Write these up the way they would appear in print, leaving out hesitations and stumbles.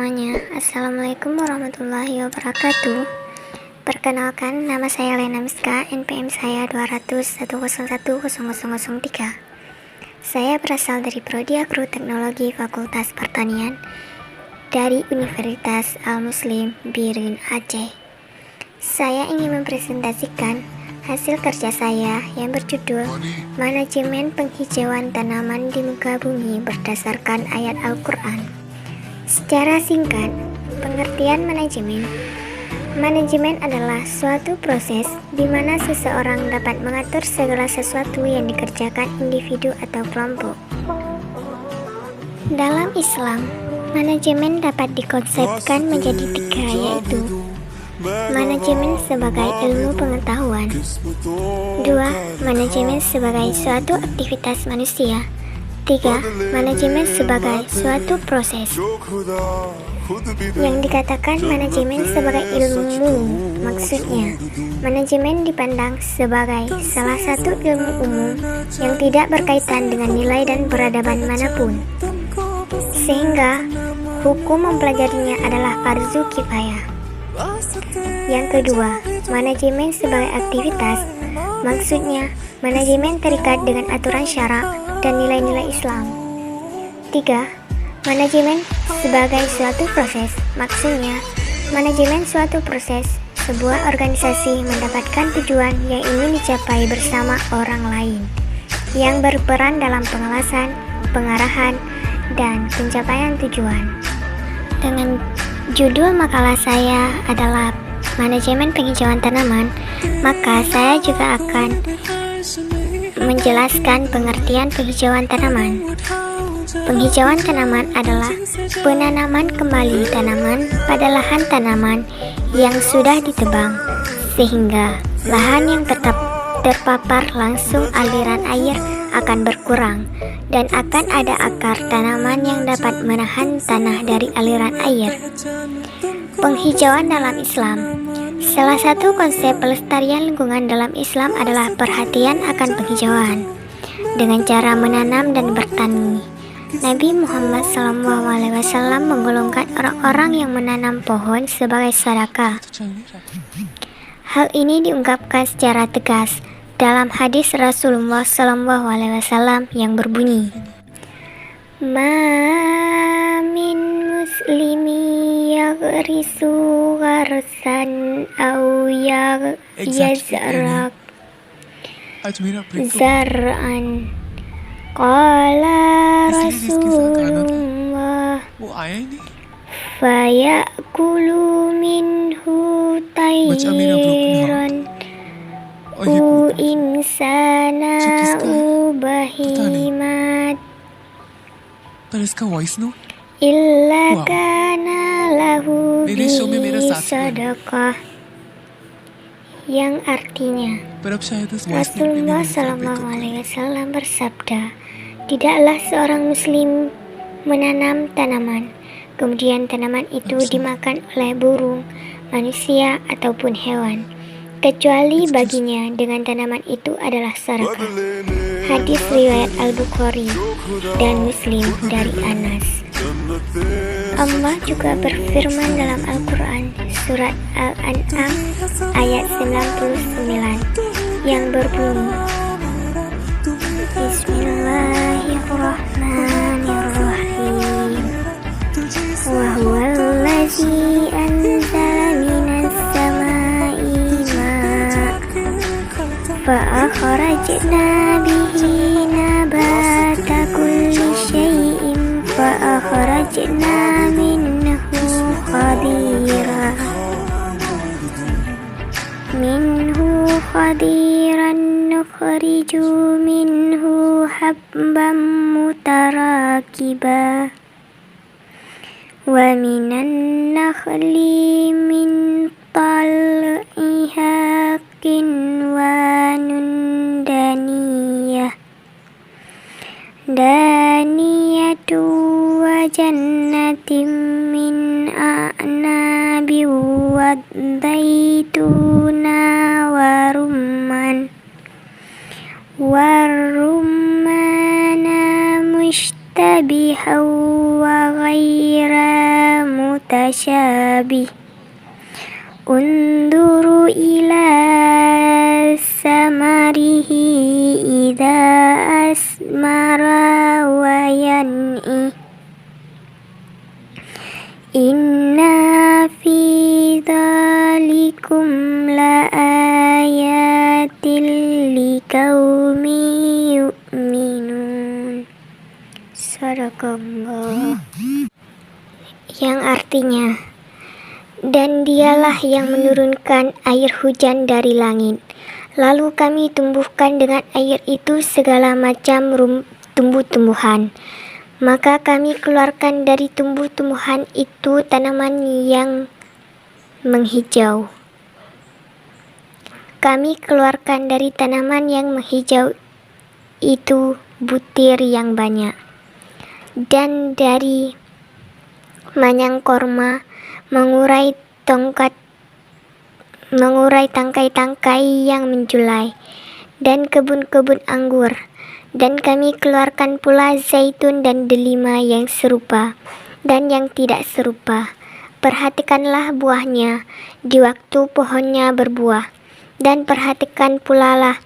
semuanya. Assalamualaikum warahmatullahi wabarakatuh. Perkenalkan, nama saya Lena Miska, NPM saya 200101003. Saya berasal dari Prodi Agroteknologi Fakultas Pertanian dari Universitas Al-Muslim Birin Aceh. Saya ingin mempresentasikan hasil kerja saya yang berjudul Manajemen Penghijauan Tanaman di Muka Bumi berdasarkan ayat Al-Quran. Secara singkat, pengertian manajemen. Manajemen adalah suatu proses di mana seseorang dapat mengatur segala sesuatu yang dikerjakan individu atau kelompok. Dalam Islam, manajemen dapat dikonsepkan menjadi tiga, yaitu manajemen sebagai ilmu pengetahuan, 2. Manajemen sebagai suatu aktivitas manusia, 3. Manajemen sebagai suatu proses. Yang dikatakan manajemen sebagai ilmu, maksudnya manajemen dipandang sebagai salah satu ilmu umum yang tidak berkaitan dengan nilai dan peradaban manapun, sehingga hukum mempelajarinya adalah fardu kifayah. Yang kedua, manajemen sebagai aktivitas, maksudnya manajemen terikat dengan aturan syarak dan nilai-nilai Islam. 3. Manajemen sebagai suatu proses, maksudnya manajemen suatu proses sebuah organisasi mendapatkan tujuan yang ingin dicapai bersama orang lain yang berperan dalam pengawasan, pengarahan, dan pencapaian tujuan. Dengan judul makalah saya adalah Manajemen Penghijauan Tanaman, maka saya juga akan menjelaskan pengertian penghijauan tanaman. Penghijauan tanaman adalah penanaman kembali tanaman pada lahan tanaman yang sudah ditebang, sehingga lahan yang tetap terpapar langsung aliran air akan berkurang dan akan ada akar tanaman yang dapat menahan tanah dari aliran air. Penghijauan dalam Islam. Salah satu konsep pelestarian lingkungan dalam Islam adalah perhatian akan penghijauan dengan cara menanam dan bertani. Nabi Muhammad SAW menggolongkan orang-orang yang menanam pohon sebagai sedekah. Hal ini diungkapkan secara tegas dalam hadis Rasulullah SAW yang berbunyi, "Min muslimi yaghrisu gharsan aw yazrak zar'an qala Rasulullah fayakulu minhu tayran insana bahimat illa kana lahu bi sadaqah," yang artinya Rasulullah SAW bersabda, "Tidaklah seorang muslim menanam tanaman, kemudian tanaman itu dimakan oleh burung, manusia ataupun hewan, kecuali baginya dengan tanaman itu adalah sedekah." Hadis riwayat Al-Bukhari dan Muslim dari Anas. Allah juga berfirman dalam Al-Quran surat Al-An'am ayat 99 yang berbunyi, Bismillahirrahmanirrahim, wa huwallazi anzala minas samai ma' fa akhrajna bihi nabata kulli syai'in fa akhrajna minhu khadiran nukhriju minhu habban mutarakiba wa minan nakhli min tal'iha kinwanun daniyatu wa jannatin min a'nabi wa zaituna warumana mushtabiha wa ghaira mutashabih. Unduru ila samarihi idza asmara wa yan'i. Inna fi dzalikum la ayatil liqaumi yu'minun. Sadaqallah. Yang artinya, dan dialah yang menurunkan air hujan dari langit, lalu kami tumbuhkan dengan air itu segala macam tumbuh-tumbuhan. Maka kami keluarkan dari tumbuh-tumbuhan itu tanaman yang menghijau. Kami keluarkan dari tanaman yang menghijau itu butir yang banyak. Dan dari manyang korma mengurai tangkai-tangkai yang menjulai, dan kebun-kebun anggur. Dan kami keluarkan pula zaitun dan delima yang serupa dan yang tidak serupa. Perhatikanlah buahnya di waktu pohonnya berbuah, dan perhatikan pula lah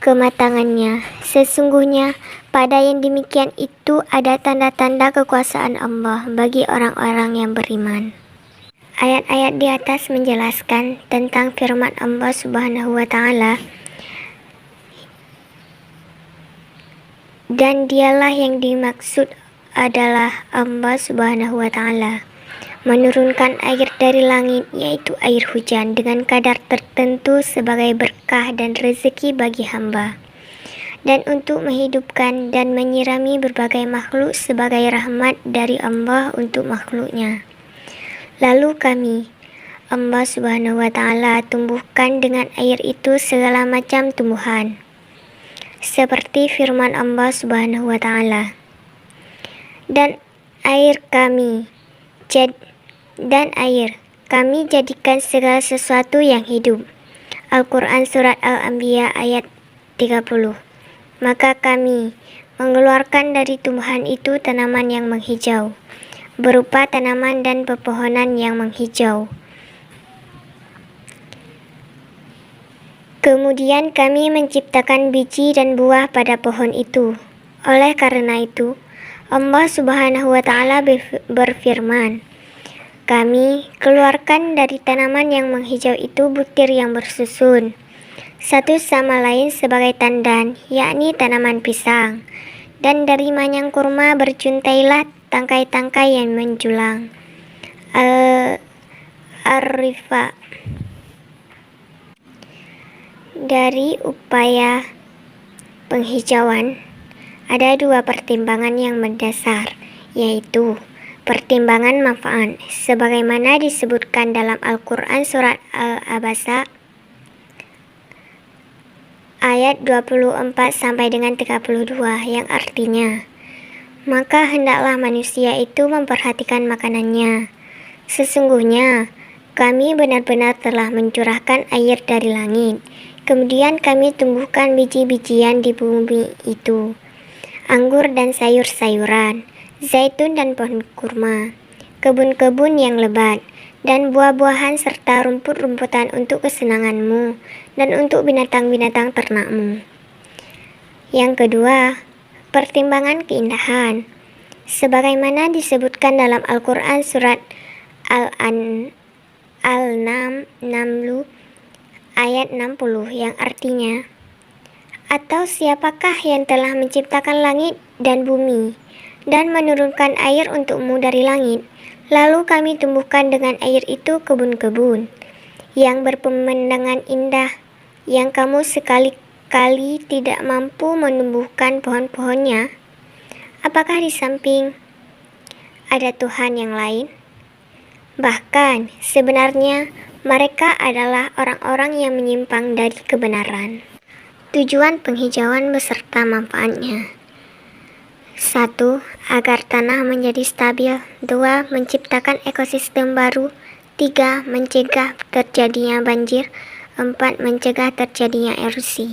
kematangannya. Sesungguhnya pada yang demikian itu ada tanda-tanda kekuasaan Allah bagi orang-orang yang beriman. Ayat-ayat di atas menjelaskan tentang firman Allah Subhanahu wa Ta'ala, dan dialah yang dimaksud adalah Allah Subhanahu wa Ta'ala menurunkan air dari langit, yaitu air hujan dengan kadar tertentu sebagai berkah dan rezeki bagi hamba, dan untuk menghidupkan dan menyirami berbagai makhluk sebagai rahmat dari Allah untuk makhluknya. Lalu kami, Allah Subhanahu wa Ta'ala, tumbuhkan dengan air itu segala macam tumbuhan, seperti firman Allah Subhanahu wa Ta'ala, dan kami jadikan segala sesuatu yang hidup. Al-Quran Surat Al-Anbiya ayat 30. Maka kami mengeluarkan dari tumbuhan itu tanaman yang menghijau, berupa tanaman dan pepohonan yang menghijau. Kemudian kami menciptakan biji dan buah pada pohon itu. Oleh karena itu, Allah Subhanahu wa Ta'ala berfirman, kami keluarkan dari tanaman yang menghijau itu butir yang bersusun satu sama lain sebagai tandan, yakni tanaman pisang. Dan dari manyang kurma berjuntailah tangkai-tangkai yang menjulang. Al-Rifa. Dari upaya penghijauan, ada dua pertimbangan yang mendasar, yaitu pertimbangan manfaat, sebagaimana disebutkan dalam Al-Quran Surat Al-Abasa ayat 24 sampai dengan 32, yang artinya, maka hendaklah manusia itu memperhatikan makanannya. Sesungguhnya kami benar-benar telah mencurahkan air dari langit, kemudian kami tumbuhkan biji-bijian di bumi itu, anggur dan sayur-sayuran, zaitun dan pohon kurma, kebun-kebun yang lebat, dan buah-buahan serta rumput-rumputan untuk kesenanganmu dan untuk binatang-binatang ternakmu. Yang kedua, pertimbangan keindahan, sebagaimana disebutkan dalam Al-Quran Surat Al-Naml ayat 60, yang artinya, atau siapakah yang telah menciptakan langit dan bumi dan menurunkan air untukmu dari langit, lalu kami tumbuhkan dengan air itu kebun-kebun yang berpemandangan indah, yang kamu sekali-kali tidak mampu menumbuhkan pohon-pohonnya. Apakah di samping ada Tuhan yang lain? Bahkan sebenarnya mereka adalah orang-orang yang menyimpang dari kebenaran. Tujuan penghijauan beserta manfaatnya: 1. Agar tanah menjadi stabil. 2. Menciptakan ekosistem baru. 3. Mencegah terjadinya banjir. 4. Mencegah terjadinya erosi.